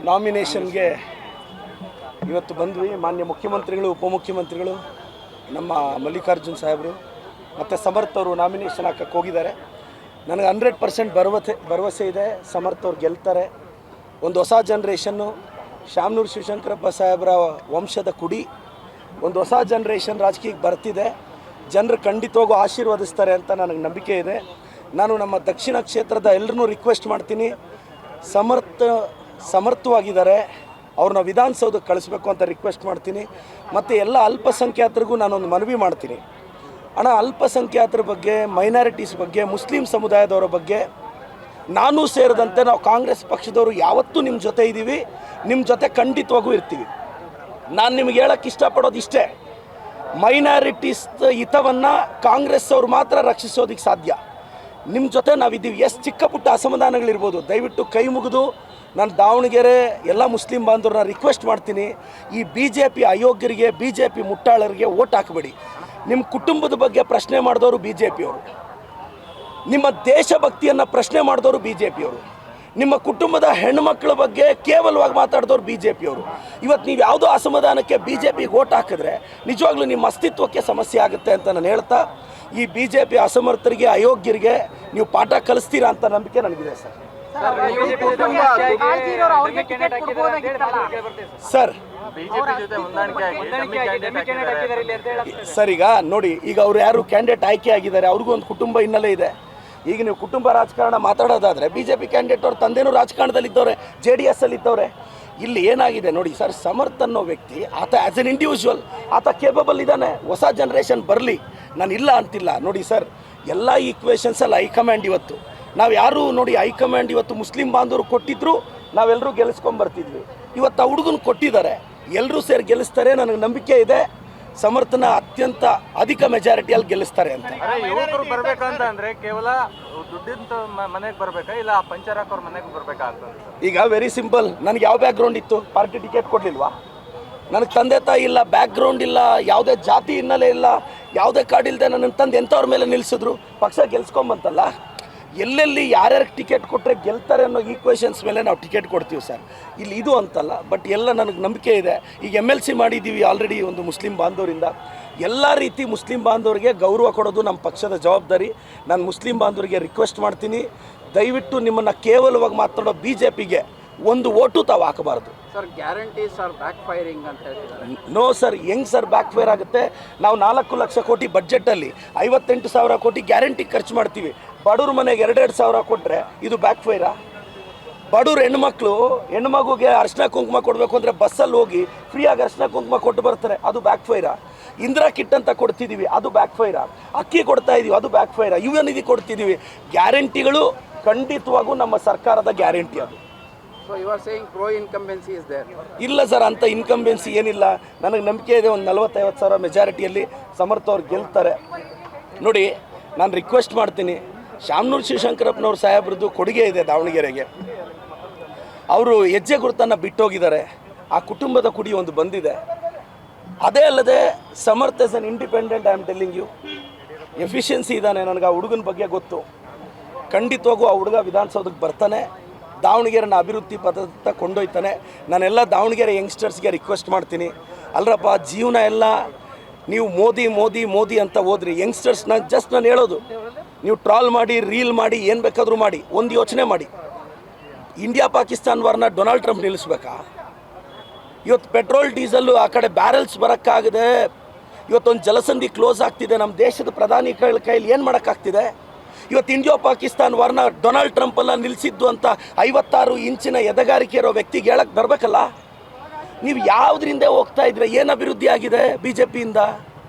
ನಾಮಿನೇಷನ್ಗೆ ಇವತ್ತು ಬಂದ್ವಿ. ಮಾನ್ಯ ಮುಖ್ಯಮಂತ್ರಿಗಳು, ಉಪಮುಖ್ಯಮಂತ್ರಿಗಳು, ನಮ್ಮ ಮಲ್ಲಿಕಾರ್ಜುನ್ ಸಾಹೇಬರು ಮತ್ತು ಸಮರ್ಥ್ ಅವರು ನಾಮಿನೇಷನ್ ಹಾಕಕ್ಕೆ ಹೋಗಿದ್ದಾರೆ. ನನಗೆ 100% ಭರವಸೆ ಇದೆ, ಸಮರ್ಥ್ ಅವ್ರು ಗೆಲ್ತಾರೆ. ಒಂದು ಹೊಸ ಜನ್ರೇಷನ್ನು, ಶಾಮನೂರು ಶಿವಶಂಕರಪ್ಪ ಸಾಹೇಬರ ವಂಶದ ಕುಡಿ, ಒಂದು ಹೊಸ ಜನ್ರೇಷನ್ ರಾಜಕೀಯಕ್ಕೆ ಬರ್ತಿದೆ. ಜನರು ಖಂಡಿತವಾಗೂ ಆಶೀರ್ವದಿಸ್ತಾರೆ ಅಂತ ನನಗೆ ನಂಬಿಕೆ ಇದೆ. ನಾನು ನಮ್ಮ ದಕ್ಷಿಣ ಕ್ಷೇತ್ರದ ಎಲ್ಲರನ್ನೂ ರಿಕ್ವೆಸ್ಟ್ ಮಾಡ್ತೀನಿ, ಸಮರ್ಥವಾಗಿದ್ದಾರೆ, ಅವ್ರನ್ನ ವಿಧಾನಸೌಧಕ್ಕೆ ಕಳಿಸ್ಬೇಕು ಅಂತ ರಿಕ್ವೆಸ್ಟ್ ಮಾಡ್ತೀನಿ. ಮತ್ತು ಎಲ್ಲ ಅಲ್ಪಸಂಖ್ಯಾತರಿಗೂ ನಾನೊಂದು ಮನವಿ ಮಾಡ್ತೀನಿ. ಅಲ್ಪಸಂಖ್ಯಾತರ ಬಗ್ಗೆ, ಮೈನಾರಿಟೀಸ್ ಬಗ್ಗೆ, ಮುಸ್ಲಿಂ ಸಮುದಾಯದವರ ಬಗ್ಗೆ ನಾನು ಸೇರಿದಂತೆ ನಾವು ಕಾಂಗ್ರೆಸ್ ಪಕ್ಷದವರು ಯಾವತ್ತೂ ನಿಮ್ಮ ಜೊತೆ ಇದ್ದೀವಿ, ನಿಮ್ಮ ಜೊತೆ ಖಂಡಿತವಾಗೂ ಇರ್ತೀವಿ. ನಾನು ನಿಮಗೆ ಹೇಳೋಕ್ಕೆ ಇಷ್ಟಪಡೋದು ಇಷ್ಟೇ, ಮೈನಾರಿಟೀಸ್ ಹಿತವನ್ನು ಕಾಂಗ್ರೆಸ್ ಅವರು ಮಾತ್ರ ರಕ್ಷಿಸೋದಕ್ಕೆ ಸಾಧ್ಯ. ನಿಮ್ಮ ಜೊತೆ ನಾವಿದ್ದೀವಿ. ಎಷ್ಟು ಚಿಕ್ಕ ಪುಟ್ಟ ಅಸಮಾಧಾನಗಳಿರ್ಬೋದು, ದಯವಿಟ್ಟು ಕೈ ಮುಗಿದು ನಾನು ದಾವಣಗೆರೆ ಎಲ್ಲ ಮುಸ್ಲಿಂ ಬಾಂಧವ್ರನ್ನ ರಿಕ್ವೆಸ್ಟ್ ಮಾಡ್ತೀನಿ, ಈ BJP ಅಯೋಗ್ಯರಿಗೆ, BJP ಮುಟ್ಟಾಳರಿಗೆ ಓಟ್ ಹಾಕಬೇಡಿ. ನಿಮ್ಮ ಕುಟುಂಬದ ಬಗ್ಗೆ ಪ್ರಶ್ನೆ ಮಾಡಿದವರು BJPಯವರು, ನಿಮ್ಮ ದೇಶಭಕ್ತಿಯನ್ನು ಪ್ರಶ್ನೆ ಮಾಡಿದವರು BJPಯವರು, ನಿಮ್ಮ ಕುಟುಂಬದ ಹೆಣ್ಣುಮಕ್ಕಳ ಬಗ್ಗೆ ಕೇವಲವಾಗಿ ಮಾತಾಡಿದವರು BJPಯವರು. ಇವತ್ತು ನೀವು ಯಾವುದೋ ಅಸಮಾಧಾನಕ್ಕೆ BJPಗೆ ಓಟ್ ಹಾಕಿದ್ರೆ ನಿಜವಾಗ್ಲೂ ನಿಮ್ಮ ಅಸ್ತಿತ್ವಕ್ಕೆ ಸಮಸ್ಯೆ ಆಗುತ್ತೆ ಅಂತ ನಾನು ಹೇಳ್ತಾ, ಈ BJP ಅಸಮರ್ಥರಿಗೆ, ಅಯೋಗ್ಯರಿಗೆ ನೀವು ಪಾಠ ಕಲಿಸ್ತೀರಾ ಅಂತ ನಂಬಿಕೆ ನನಗಿದೆ ಸರ್. ಸರ್ ಈಗ ನೋಡಿ, ಈಗ ಅವ್ರು ಯಾರು ಕ್ಯಾಂಡಿಡೇಟ್ ಆಯ್ಕೆ ಆಗಿದ್ದಾರೆ, ಅವ್ರಿಗೂ ಒಂದು ಕುಟುಂಬ ಹಿನ್ನೆಲೆ ಇದೆ. ಈಗ ನೀವು ಕುಟುಂಬ ರಾಜಕಾರಣ ಮಾತಾಡೋದಾದರೆ BJP ಕ್ಯಾಂಡಿಡೇಟ್ ಅವ್ರ ತಂದೆನೂ ರಾಜಕಾರಣದಲ್ಲಿದ್ದವ್ರೆ, JDS ಅಲ್ಲಿದ್ದವ್ರೆ. ಇಲ್ಲಿ ಏನಾಗಿದೆ ನೋಡಿ ಸರ್, ಸಮರ್ಥ್ ಅನ್ನೋ ವ್ಯಕ್ತಿ, ಆತ ಆ್ಯಸ್ ಎನ್ ಇಂಡಿವಿಜುವಲ್ ಆತ ಕೇಪಬಲ್ ಇದ್ದಾನೆ. ಹೊಸ ಜನ್ರೇಷನ್ ಬರಲಿ, ನಾನು ಇಲ್ಲ ಅಂತಿಲ್ಲ. ನೋಡಿ ಸರ್, ಎಲ್ಲ ಈಕ್ವೇಷನ್ಸಲ್ಲಿ ಹೈಕಮಾಂಡ್ ಇವತ್ತು ನಾವು ಯಾರು ನೋಡಿ, ಹೈಕಮಾಂಡ್ ಇವತ್ತು ಮುಸ್ಲಿಂ ಬಾಂಧವರು ಕೊಟ್ಟಿದ್ರು, ನಾವೆಲ್ಲರೂ ಗೆಲ್ಲಿಸ್ಕೊಂಬರ್ತಿದ್ವಿ. ಇವತ್ತು ಆ ಹುಡುಗನ ಕೊಟ್ಟಿದ್ದಾರೆ, ಎಲ್ಲರೂ ಸೇರಿ ಗೆಲ್ಲಿಸ್ತಾರೆ. ನನಗೆ ನಂಬಿಕೆ ಇದೆ, ಸಮರ್ಥನ ಅತ್ಯಂತ ಅಧಿಕ ಮೆಜಾರಿಟಿಯಲ್ಲಿ ಗೆಲ್ಲಿಸ್ತಾರೆ ಅಂತ. ಯುವಕರು ಬರ್ಬೇಕಂತ ಅಂದ್ರೆ ಕೇವಲ ದುಡ್ಡಿನ ಮನೆಗೆ ಬರ್ಬೇಕಾ, ಇಲ್ಲ ಪಂಚರಾಕ್ ಅವ್ರ ಮನೆಗೆ ಬರ್ಬೇಕಾ ಅಂತ? ಈಗ ವೆರಿ ಸಿಂಪಲ್, ನನಗೆ ಯಾವ ಬ್ಯಾಕ್ಗ್ರೌಂಡ್ ಇತ್ತು? ಪಾರ್ಟಿ ಟಿಕೆಟ್ ಕೊಡಲಿಲ್ವಾ? ನನಗೆ ತಂದೆ ತಾಯಿ ಇಲ್ಲ, ಬ್ಯಾಕ್ಗ್ರೌಂಡ್ ಇಲ್ಲ, ಯಾವುದೇ ಜಾತಿ ಹಿನ್ನೆಲೆ ಇಲ್ಲ, ಯಾವುದೇ ಕಾರ್ಡ್ ಇಲ್ಲದೆ ನನ್ನ ತಂದೆ ಎಂಥವ್ರ ಮೇಲೆ ನಿಲ್ಲಿಸಿದ್ರು, ಪಕ್ಷ ಗೆಲ್ಸ್ಕೊಂಬಂತಲ್ಲ. ಎಲ್ಲೆಲ್ಲಿ ಯಾರ್ಯಾರಿಗೆ ಟಿಕೆಟ್ ಕೊಟ್ಟರೆ ಗೆಲ್ತಾರೆ ಅನ್ನೋ ಈಕ್ವೇಷನ್ಸ್ ಮೇಲೆ ನಾವು ಟಿಕೆಟ್ ಕೊಡ್ತೀವಿ ಸರ್. ಇಲ್ಲಿ ಇದು ಅಂತಲ್ಲ, ಬಟ್ ಎಲ್ಲ ನನಗೆ ನಂಬಿಕೆ ಇದೆ. ಈಗ MLC ಮಾಡಿದ್ದೀವಿ ಆಲ್ರೆಡಿ ಒಂದು ಮುಸ್ಲಿಂ ಬಾಂಧವರಿಂದ. ಎಲ್ಲ ರೀತಿ ಮುಸ್ಲಿಂ ಬಾಂಧವರಿಗೆ ಗೌರವ ಕೊಡೋದು ನಮ್ಮ ಪಕ್ಷದ ಜವಾಬ್ದಾರಿ. ನಾನು ಮುಸ್ಲಿಂ ಬಾಂಧವರಿಗೆ ರಿಕ್ವೆಸ್ಟ್ ಮಾಡ್ತೀನಿ, ದಯವಿಟ್ಟು ನಿಮ್ಮನ್ನು ಕೇವಲವಾಗಿ ಮಾತಾಡೋ BJPಗೆ ಒಂದು ಓಟು ತಾವು ಹಾಕಬಾರ್ದು sir. Guarantees are backfiring ಅಂತ ಹೇಳ್ತಿದ್ದಾರೆ. ನೋ ಸರ್, ಹೆಂಗೆ ಸರ್ ಬ್ಯಾಕ್ ಫೈರ್ ಆಗುತ್ತೆ? ನಾವು 4 ಲಕ್ಷ ಕೋಟಿ ಬಡ್ಜೆಟಲ್ಲಿ 58,000 ಕೋಟಿ ಗ್ಯಾರಂಟಿ ಖರ್ಚು ಮಾಡ್ತೀವಿ. ಬಡವ್ರ ಮನೆಗೆ 2,000 ಕೊಟ್ಟರೆ ಇದು ಬ್ಯಾಕ್ ಫೈರಾ? ಬಡವ್ರ ಹೆಣ್ಮಗುಗೆ ಅರ್ಶಿನ ಕುಂಕುಮ ಕೊಡಬೇಕು ಅಂದರೆ ಬಸ್ಸಲ್ಲಿ ಹೋಗಿ ಫ್ರೀಯಾಗಿ ಅರ್ಶಿನ ಕುಂಕುಮ ಕೊಟ್ಟು ಬರ್ತಾರೆ, ಅದು ಬ್ಯಾಕ್ ಫೈರಾ? ಇಂದಿರಾ ಕಿಟ್ ಅಂತ ಕೊಡ್ತಿದ್ದೀವಿ, ಅದು ಬ್ಯಾಕ್ ಫೈರಾ? ಅಕ್ಕಿ ಕೊಡ್ತಾ ಇದ್ದೀವಿ, ಅದು ಬ್ಯಾಕ್ ಫೈರಾ? ಯುವ ನಿಧಿ ಕೊಡ್ತಿದ್ದೀವಿ. ಗ್ಯಾರಂಟಿಗಳು ಖಂಡಿತವಾಗೂ ನಮ್ಮ ಸರ್ಕಾರದ ಗ್ಯಾರಂಟಿ ಅದು. So you are saying pro incumbency is there? ಇಲ್ಲ ಸರ್, ಅಂಥ ಇನ್ಕಂಬೆನ್ಸಿ ಏನಿಲ್ಲ. ನನಗೆ ನಂಬಿಕೆ ಇದೆ, ಒಂದು 40-50 ಮೆಜಾರಿಟಿಯಲ್ಲಿ ಸಮರ್ಥ್ ಅವ್ರು ಗೆಲ್ತಾರೆ. ನೋಡಿ, ನಾನು ರಿಕ್ವೆಸ್ಟ್ ಮಾಡ್ತೀನಿ, ಶಾಮನೂರು ಶಿವಶಂಕರಪ್ಪನವ್ರ ಸಾಹೇಬ್ರದ್ದು ಕೊಡುಗೆ ಇದೆ ದಾವಣಗೆರೆಗೆ. ಅವರು ಹೆಜ್ಜೆ ಗುರುತನ್ನು ಬಿಟ್ಟೋಗಿದ್ದಾರೆ, ಆ ಕುಟುಂಬದ ಕುಡಿ ಒಂದು ಬಂದಿದೆ. ಅದೇ ಅಲ್ಲದೆ Samarth is an independent, I am telling you, efficiency ಇದ್ದಾನೆ. ನನಗೆ ಆ ಹುಡುಗನ ಬಗ್ಗೆ ಗೊತ್ತು. ಖಂಡಿತವಾಗೂ ಆ ಹುಡುಗ ವಿಧಾನಸೌಧಕ್ಕೆ ಬರ್ತಾನೆ, ದಾವಣಗೆರೆನ ಅಭಿವೃದ್ಧಿ ಪಥದತ್ತ ಕೊಂಡೊಯ್ತಾನೆ. ನಾನೆಲ್ಲ ದಾವಣಗೆರೆ ಯಂಗ್ಸ್ಟರ್ಸ್ಗೆ ರಿಕ್ವೆಸ್ಟ್ ಮಾಡ್ತೀನಿ, ಅಲ್ಲರಪ್ಪ, ಜೀವನ ಎಲ್ಲ ನೀವು ಮೋದಿ ಮೋದಿ ಮೋದಿ ಅಂತ ಹೋದ್ರಿ. ಯಂಗ್ಸ್ಟರ್ಸ್ ನಾನು ಹೇಳೋದು, ನೀವು ಟ್ರಾಲ್ ಮಾಡಿ, ರೀಲ್ ಮಾಡಿ, ಏನು ಬೇಕಾದರೂ ಮಾಡಿ, ಒಂದು ಯೋಚನೆ ಮಾಡಿ, ಇಂಡಿಯಾ ಪಾಕಿಸ್ತಾನ ವಾರ್ನ ಡೊನಾಲ್ಡ್ ಟ್ರಂಪ್ ನಿಲ್ಲಿಸ್ಬೇಕಾ? ಇವತ್ತು ಪೆಟ್ರೋಲ್ ಡೀಸಲ್ಲು ಆ ಕಡೆ ಬ್ಯಾರಲ್ಸ್ ಬರೋಕ್ಕಾಗದೆ, ಇವತ್ತೊಂದು ಜಲಸಂಧಿ ಕ್ಲೋಸ್ ಆಗ್ತಿದೆ. ನಮ್ಮ ದೇಶದ ಪ್ರಧಾನಿಗಳ ಕೈಯಲ್ಲಿ ಏನು ಮಾಡೋಕ್ಕಾಗ್ತಿದೆ? ಇವತ್ತು ಇಂಡಿಯಾ ಪಾಕಿಸ್ತಾನ ವಾರ್ನ ಡೊನಾಲ್ಡ್ ಟ್ರಂಪ್ ಎಲ್ಲ ನಿಲ್ಲಿಸಿದ್ದು ಅಂತ 56 ಇಂಚಿನ ಎದೆಗಾರಿಕೆ ಇರೋ ವ್ಯಕ್ತಿಗೆ ಹೇಳಕ್ಕೆ ಬರಬೇಕಲ್ಲ. ನೀವು ಯಾವುದರಿಂದ ಹೋಗ್ತಾ ಇದ್ರೆ? ಏನು ಅಭಿವೃದ್ಧಿ ಆಗಿದೆ BJPಯಿಂದ?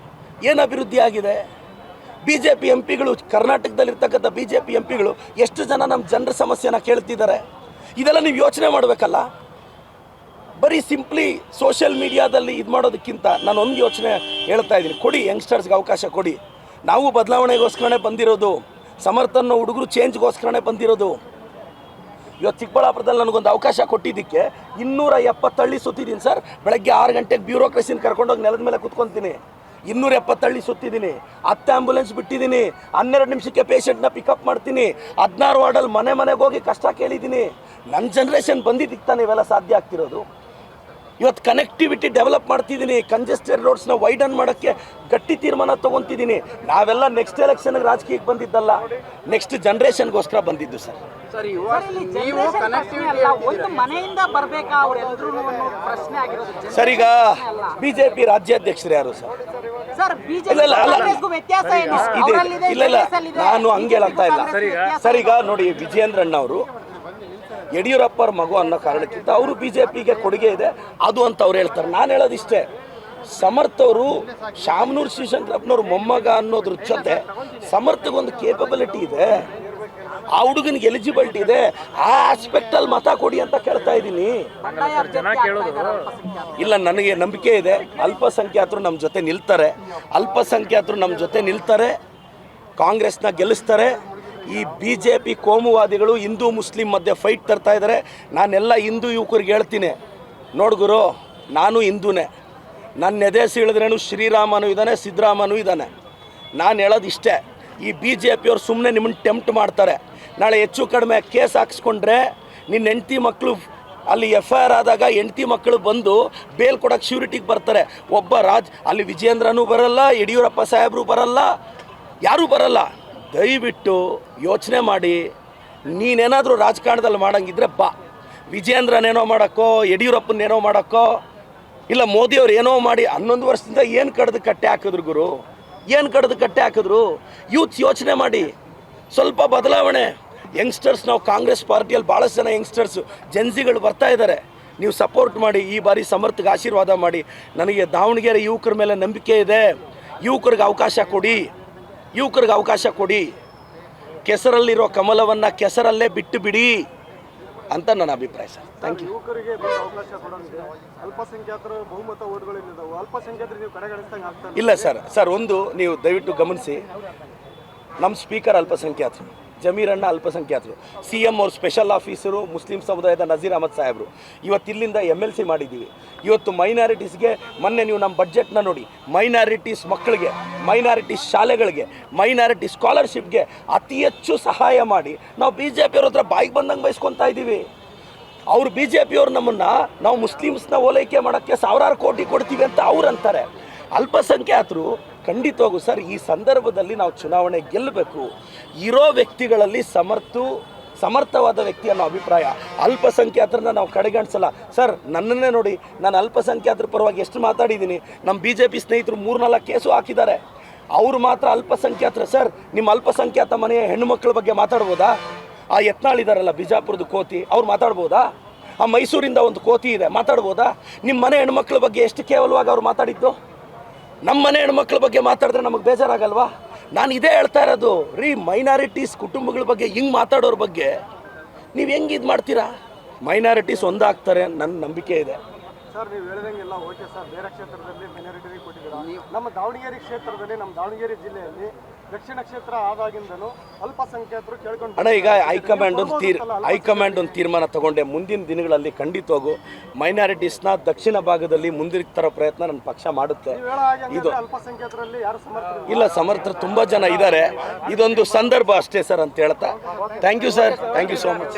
ಏನು ಅಭಿವೃದ್ಧಿ ಆಗಿದೆ? BJP MPಗಳು, ಕರ್ನಾಟಕದಲ್ಲಿರ್ತಕ್ಕಂಥ BJP MPಗಳು ಎಷ್ಟು ಜನ ನಮ್ಮ ಜನರ ಸಮಸ್ಯೆನ ಕೇಳ್ತಿದ್ದಾರೆ? ಇದೆಲ್ಲ ನೀವು ಯೋಚನೆ ಮಾಡಬೇಕಲ್ಲ. ಬರೀ ಸಿಂಪ್ಲಿ ಸೋಷಿಯಲ್ ಮೀಡಿಯಾದಲ್ಲಿ ಇದು ಮಾಡೋದಕ್ಕಿಂತ ನಾನು ಒಂದು ಯೋಚನೆ ಹೇಳ್ತಾ ಇದ್ದೀನಿ, ಕೊಡಿ ಯಂಗ್ಸ್ಟರ್ಸ್ಗೆ ಅವಕಾಶ ಕೊಡಿ. ನಾವು ಬದಲಾವಣೆಗೋಸ್ಕರನೇ ಬಂದಿರೋದು, ಸಮರ್ಥನ ಹುಡುಗರು ಚೇಂಜ್ಗೋಸ್ಕರನೇ ಬಂದಿರೋದು. ಇವತ್ತು ಚಿಕ್ಕಬಳ್ಳಾಪುರದಲ್ಲಿ ನನಗೊಂದು ಅವಕಾಶ ಕೊಟ್ಟಿದ್ದಕ್ಕೆ 270 ಹಳ್ಳಿ ಸುತ್ತಿದ್ದೀನಿ ಸರ್. ಬೆಳಗ್ಗೆ 6 ಗಂಟೆಗೆ ಬ್ಯೂರೋಕ್ರಸಿನ ಕರ್ಕೊಂಡೋಗಿ ನೆಲದ ಮೇಲೆ ಕೂತ್ಕೊತೀನಿ. 270 ಹಳ್ಳಿ ಸುತ್ತಿದ್ದೀನಿ, 10 ಆಂಬುಲೆನ್ಸ್ ಬಿಟ್ಟಿದ್ದೀನಿ, 12 ನಿಮಿಷಕ್ಕೆ ಪೇಷಂಟ್ನ ಪಿಕಪ್ ಮಾಡ್ತೀನಿ, 16 ವಾರ್ಡಲ್ಲಿ ಮನೆ ಮನೆಗೆ ಹೋಗಿ ಕಷ್ಟ ಕೇಳಿದ್ದೀನಿ. ನನ್ನ ಜನ್ರೇಷನ್ ಬಂದಿದ್ದಕ್ಕೆ ತಾನೇ ಇವೆಲ್ಲ ಸಾಧ್ಯ ಆಗ್ತಿರೋದು. ಇವತ್ತು ಕನೆಕ್ಟಿವಿಟಿ ಡೆವಲಪ್ ಮಾಡ್ತಿದ್ದೀನಿ, ಕಂಜೆಸ್ಟೆಡ್ ರೋಡ್ಸ್ನ ವೈಡನ್ ಮಾಡೋಕ್ಕೆ ಗಟ್ಟಿ ತೀರ್ಮಾನ ತೊಗೊತಿದ್ದೀನಿ. ನಾವೆಲ್ಲ ನೆಕ್ಸ್ಟ್ ಎಲೆಕ್ಷನ್ಗೆ ರಾಜಕೀಯಕ್ಕೆ ಬಂದಿದ್ದಲ್ಲ, ನೆಕ್ಸ್ಟ್ ಜನ್ರೇಷನ್ಗೋಸ್ಕರ ಬಂದಿದ್ದು ಸರ್. ಸರ್ ನೀವು ಕನೆಕ್ಟಿವಿಟಿ ಒಂದು ಮನೆಯಿಂದ ಬರ್ಬೇಕಾ ಅವರೆಲ್ಲರೂ ಪ್ರಶ್ನೆ ಆಗಿರೋದು. ಸರ್ ಈಗ BJP ರಾಜ್ಯಾಧ್ಯಕ್ಷರು ಯಾರು ಸರ್? ಸರ್ ಇಲ್ಲ ಇಲ್ಲ ಅಲ್ಲ ಬಿಜೆಪಿ ವ್ಯತ್ಯಾಸ ಏನು? ಇದೆ ಅವರಲ್ಲಿದೆ, ಇಲ್ಲ ಇಲ್ಲ JDS ಅಲ್ಲಿದೆ. ನಾನು ಹಂಗೆ ಹೇಳ್ತಾ ಇಲ್ಲ ಸರ್. ಈಗ ನೋಡಿ, ವಿಜಯೇಂದ್ರಣ್ಣ ಅವರು ಯಡಿಯೂರಪ್ಪರ ಮಗು ಅನ್ನೋ ಕಾರಣಕ್ಕಿಂತ ಅವರು BJPಗೆ ಕೊಡುಗೆ ಇದೆ ಅದು ಅಂತ ಅವ್ರು ಹೇಳ್ತಾರೆ. ನಾನು ಹೇಳೋದಿಷ್ಟೇ, ಸಮರ್ಥ್ ಅವರು ಶಾಮನೂರು ಶಿವಶಂಕರಪ್ಪನವ್ರ ಮೊಮ್ಮಗ ಅನ್ನೋದ್ರ ಜೊತೆ ಸಮರ್ಥಗೊಂದು ಕೇಪಬಿಲಿಟಿ ಇದೆ, ಆ ಹುಡುಗನಿಗೆ ಎಲಿಜಿಬಿಲಿಟಿ ಇದೆ, ಆ ಆಸ್ಪೆಕ್ಟಲ್ಲಿ ಮತ ಕೊಡಿ ಅಂತ ಕೇಳ್ತಾ ಇದ್ದೀನಿ. ಇಲ್ಲ, ನನಗೆ ನಂಬಿಕೆ ಇದೆ ಅಲ್ಪಸಂಖ್ಯಾತರು ನಮ್ಮ ಜೊತೆ ನಿಲ್ತಾರೆ, ಅಲ್ಪಸಂಖ್ಯಾತರು ನಮ್ಮ ಜೊತೆ ನಿಲ್ತಾರೆ, ಕಾಂಗ್ರೆಸ್ನ ಗೆಲ್ಲಿಸ್ತಾರೆ. ಈ BJP ಕೋಮುವಾದಿಗಳು ಹಿಂದೂ ಮುಸ್ಲಿಂ ಮಧ್ಯೆ ಫೈಟ್ ತರ್ತಾ ಇದ್ದಾರೆ. ನಾನೆಲ್ಲ ಹಿಂದೂ ಯುವಕರಿಗೆ ಹೇಳ್ತೀನಿ, ನೋಡ್ಗುರು, ನಾನು ಹಿಂದೂನೇ, ನನ್ನ ಎದೆ ಸೀಳಿದ್ರೇನು ಶ್ರೀರಾಮನೂ ಇದ್ದಾನೆ, ಸಿದ್ದರಾಮನೂ ಇದ್ದಾನೆ. ನಾನು ಹೇಳೋದು ಇಷ್ಟೇ, ಈ BJP ಅವ್ರು ಸುಮ್ಮನೆ ನಿಮ್ಮನ್ನು ಟೆಂಪ್ಟ್ ಮಾಡ್ತಾರೆ. ನಾಳೆ ಹೆಚ್ಚು ಕಡಿಮೆ ಕೇಸ್ ಹಾಕ್ಸ್ಕೊಂಡ್ರೆ ನಿನ್ನ ಹೆಂಡ್ತಿ ಮಕ್ಕಳು ಅಲ್ಲಿ FIR ಆದಾಗ ಹೆಂಡ್ತಿ ಮಕ್ಕಳು ಬಂದು ಬೇಲ್ ಕೊಡೋಕ್ಕೆ ಶ್ಯೂರಿಟಿಗೆ ಬರ್ತಾರೆ. ಒಬ್ಬ ಅಲ್ಲಿ ವಿಜಯೇಂದ್ರನೂ ಬರಲ್ಲ, ಯಡಿಯೂರಪ್ಪ ಸಾಹೇಬರು ಬರಲ್ಲ, ಯಾರೂ ಬರಲ್ಲ. ದಯವಿಟ್ಟು ಯೋಚನೆ ಮಾಡಿ, ನೀನೇನಾದರೂ ರಾಜಕಾರಣದಲ್ಲಿ ಮಾಡೋಂಗಿದ್ರೆ ಬಾ. ವಿಜಯೇಂದ್ರನೇನೋ ಮಾಡೋಕ್ಕೋ, ಯಡಿಯೂರಪ್ಪನೇನೋ ಮಾಡೋಕ್ಕೋ, ಇಲ್ಲ ಮೋದಿಯವ್ರು ಏನೋ ಮಾಡಿ 11 ವರ್ಷದಿಂದ ಏನು ಕಡ್ದು ಕಟ್ಟೆ ಹಾಕಿದ್ರು ಗುರು, ಏನು ಕಡ್ದು ಕಟ್ಟೆ ಹಾಕಿದ್ರು? ಯೂತ್ಸ್ ಯೋಚನೆ ಮಾಡಿ, ಸ್ವಲ್ಪ ಬದಲಾವಣೆ. ಯಂಗ್ಸ್ಟರ್ಸ್, ನಾವು ಕಾಂಗ್ರೆಸ್ ಪಾರ್ಟಿಯಲ್ಲಿ ಭಾಳಷ್ಟು ಜನ ಯಂಗ್ಸ್ಟರ್ಸು ಜೆನ್ಸಿಗಳು ಬರ್ತಾ ಇದ್ದಾರೆ, ನೀವು ಸಪೋರ್ಟ್ ಮಾಡಿ, ಈ ಬಾರಿ ಸಮರ್ಥಗೆ ಆಶೀರ್ವಾದ ಮಾಡಿ. ನನಗೆ ದಾವಣಗೆರೆ ಯುವಕರ ಮೇಲೆ ನಂಬಿಕೆ ಇದೆ, ಯುವಕರಿಗೆ ಅವಕಾಶ ಕೊಡಿ, ಯುವಕರಿಗೆ ಅವಕಾಶ ಕೊಡಿ. ಕೆಸರಲ್ಲಿರೋ ಕಮಲವನ್ನು ಕೆಸರಲ್ಲೇ ಬಿಟ್ಟು ಬಿಡಿ ಅಂತ ನನ್ನ ಅಭಿಪ್ರಾಯ ಸರ್. Thank you. ಯುವಕರಿಗೆ ಅವಕಾಶ ಕೊಡೋದಿದೆ, ಅಲ್ಪಸಂಖ್ಯಾತರ ಬಹುಮತ ಓಟ್ಗಳಿದ್ದಾವೆ, ಅಲ್ಪಸಂಖ್ಯಾತರು ನೀವು ಕಡೆಗಣಿಸ್ದಂಗೆ ಆಗ್ತಾ ಇಲ್ಲ ಸರ್, ಒಂದು ನೀವು ದಯವಿಟ್ಟು ಗಮನಿಸಿ, ನಮ್ಮ ಸ್ಪೀಕರ್ ಅಲ್ಪಸಂಖ್ಯಾತರು, ಜಮೀರಣ್ಣ ಅಲ್ಪಸಂಖ್ಯಾತರು, CM ಅವ್ರ ಸ್ಪೆಷಲ್ ಆಫೀಸರು ಮುಸ್ಲಿಂ ಸಮುದಾಯದ ನಜೀರ್ ಅಹಮದ್ ಸಾಹೇಬರು. ಇವತ್ತು ಇಲ್ಲಿಂದ MLC ಮಾಡಿದ್ದೀವಿ. ಇವತ್ತು ಮೈನಾರಿಟೀಸ್ಗೆ, ಮೊನ್ನೆ ನೀವು ನಮ್ಮ ಬಡ್ಜೆಟ್ನ ನೋಡಿ, ಮೈನಾರಿಟೀಸ್ ಮಕ್ಕಳಿಗೆ, ಮೈನಾರಿಟೀಸ್ ಶಾಲೆಗಳಿಗೆ, ಮೈನಾರಿಟಿ ಸ್ಕಾಲರ್ಶಿಪ್ಗೆ ಅತಿ ಹೆಚ್ಚು ಸಹಾಯ ಮಾಡಿ ನಾವು BJP ಅವ್ರ ಹತ್ರ ಬಾಯಿಗೆ ಬಂದಂಗೆ ಬಯಸ್ಕೊತಾ ಇದ್ದೀವಿ. ಅವ್ರು BJP ಅವ್ರು ನಮ್ಮನ್ನು, ನಾವು ಮುಸ್ಲಿಮ್ಸ್ನ ಓಲೈಕೆ ಮಾಡೋಕ್ಕೆ 1000 ಕೋಟಿ ಕೊಡ್ತೀವಿ ಅಂತ ಅವ್ರು ಅಂತಾರೆ. ಅಲ್ಪಸಂಖ್ಯಾತರು ಖಂಡಿತವಾಗೂ ಸರ್, ಈ ಸಂದರ್ಭದಲ್ಲಿ ನಾವು ಚುನಾವಣೆ ಗೆಲ್ಲಬೇಕು. ಇರೋ ವ್ಯಕ್ತಿಗಳಲ್ಲಿ ಸಮರ್ಥವಾದ ವ್ಯಕ್ತಿ ಅನ್ನೋ ಅಭಿಪ್ರಾಯ. ಅಲ್ಪಸಂಖ್ಯಾತರನ್ನ ನಾವು ಕಡೆಗಣಿಸಲ್ಲ ಸರ್. ನನ್ನನ್ನೇ ನೋಡಿ, ನಾನು ಅಲ್ಪಸಂಖ್ಯಾತರ ಪರವಾಗಿ ಎಷ್ಟು ಮಾತಾಡಿದ್ದೀನಿ. ನಮ್ಮ BJP ಸ್ನೇಹಿತರು 3-4 ಕೇಸು ಹಾಕಿದ್ದಾರೆ. ಅವರು ಮಾತ್ರ ಅಲ್ಪಸಂಖ್ಯಾತರು ಸರ್. ನಿಮ್ಮ ಅಲ್ಪಸಂಖ್ಯಾತ ಮನೆಯ ಹೆಣ್ಣುಮಕ್ಕಳ ಬಗ್ಗೆ ಮಾತಾಡ್ಬೋದಾ? ಆ ಯತ್ನಾಳಿದಾರಲ್ಲ ಬಿಜಾಪುರದ ಕೋತಿ, ಅವ್ರು ಮಾತಾಡ್ಬೋದಾ? ಆ ಮೈಸೂರಿಂದ ಒಂದು ಕೋತಿ ಇದೆ, ಮಾತಾಡ್ಬೋದಾ? ನಿಮ್ಮ ಮನೆ ಹೆಣ್ಮಕ್ಳ ಬಗ್ಗೆ ಎಷ್ಟು ಕೇವಲವಾಗಿ ಅವ್ರು ಮಾತಾಡಿದ್ದು? ನಮ್ಮ ಮನೆ ಹೆಣ್ಮಕ್ಳ ಬಗ್ಗೆ ಮಾತಾಡಿದ್ರೆ ನಮಗೆ ಬೇಜಾರಾಗಲ್ವಾ? ನಾನು ಇದೇ ಹೇಳ್ತಾ ಇರೋದು ರೀ, ಮೈನಾರಿಟೀಸ್ ಕುಟುಂಬಗಳ ಬಗ್ಗೆ ಹಿಂಗೆ ಮಾತಾಡೋರ ಬಗ್ಗೆ ನೀವು ಹೆಂಗೆ ಇದು ಮಾಡ್ತೀರಾ? ಮೈನಾರಿಟೀಸ್ ಒಂದಾಗ್ತಾರೆ, ನನ್ನ ನಂಬಿಕೆ ಇದೆ ಸರ್. ನೀವು ಹೇಳಿದಂಗೆಲ್ಲ ಓಕೆ ಸರ್, ಬೇರೆ ಕ್ಷೇತ್ರದಲ್ಲಿ ಮೈನಾರಿಟಿಗೆ ಕೊಟ್ಟಿದ್ದೀರಾ. ನಮ್ಮ ದಾವಣಗೆರೆ ಕ್ಷೇತ್ರದಲ್ಲಿ, ನಮ್ಮ ದಾವಣಗೆರೆ ಜಿಲ್ಲೆಯಲ್ಲಿ ದಕ್ಷಿಣ ಕ್ಷೇತ್ರ ಆದಾಗಿಂದಲೂ ಅಲ್ಪಸಂಖ್ಯಾತರು ಕೇಳ್ಕೊಂಡು ಅಣ್ಣ, ಈಗ ಹೈಕಮಾಂಡ್ ಒಂದು ತೀರ್ಮಾನ ತಗೊಂಡೆ. ಮುಂದಿನ ದಿನಗಳಲ್ಲಿ ಖಂಡಿತವಾಗೂ ಮೈನಾರಿಟೀಸ್ನ ದಕ್ಷಿಣ ಭಾಗದಲ್ಲಿ ಮುಂದಿನ ತರೋ ಪ್ರಯತ್ನ ನನ್ನ ಪಕ್ಷ ಮಾಡುತ್ತೆ. ಇದು ಅಲ್ಪಸಂಖ್ಯಾತರಲ್ಲಿ ಯಾರು ಸಮರ್ಥರು ಇಲ್ಲ, ಸಮರ್ಥರು ತುಂಬ ಜನ ಇದ್ದಾರೆ. ಇದೊಂದು ಸಂದರ್ಭ ಅಷ್ಟೇ ಸರ್ ಅಂತ ಹೇಳ್ತಾ thank you sir, thank you so much.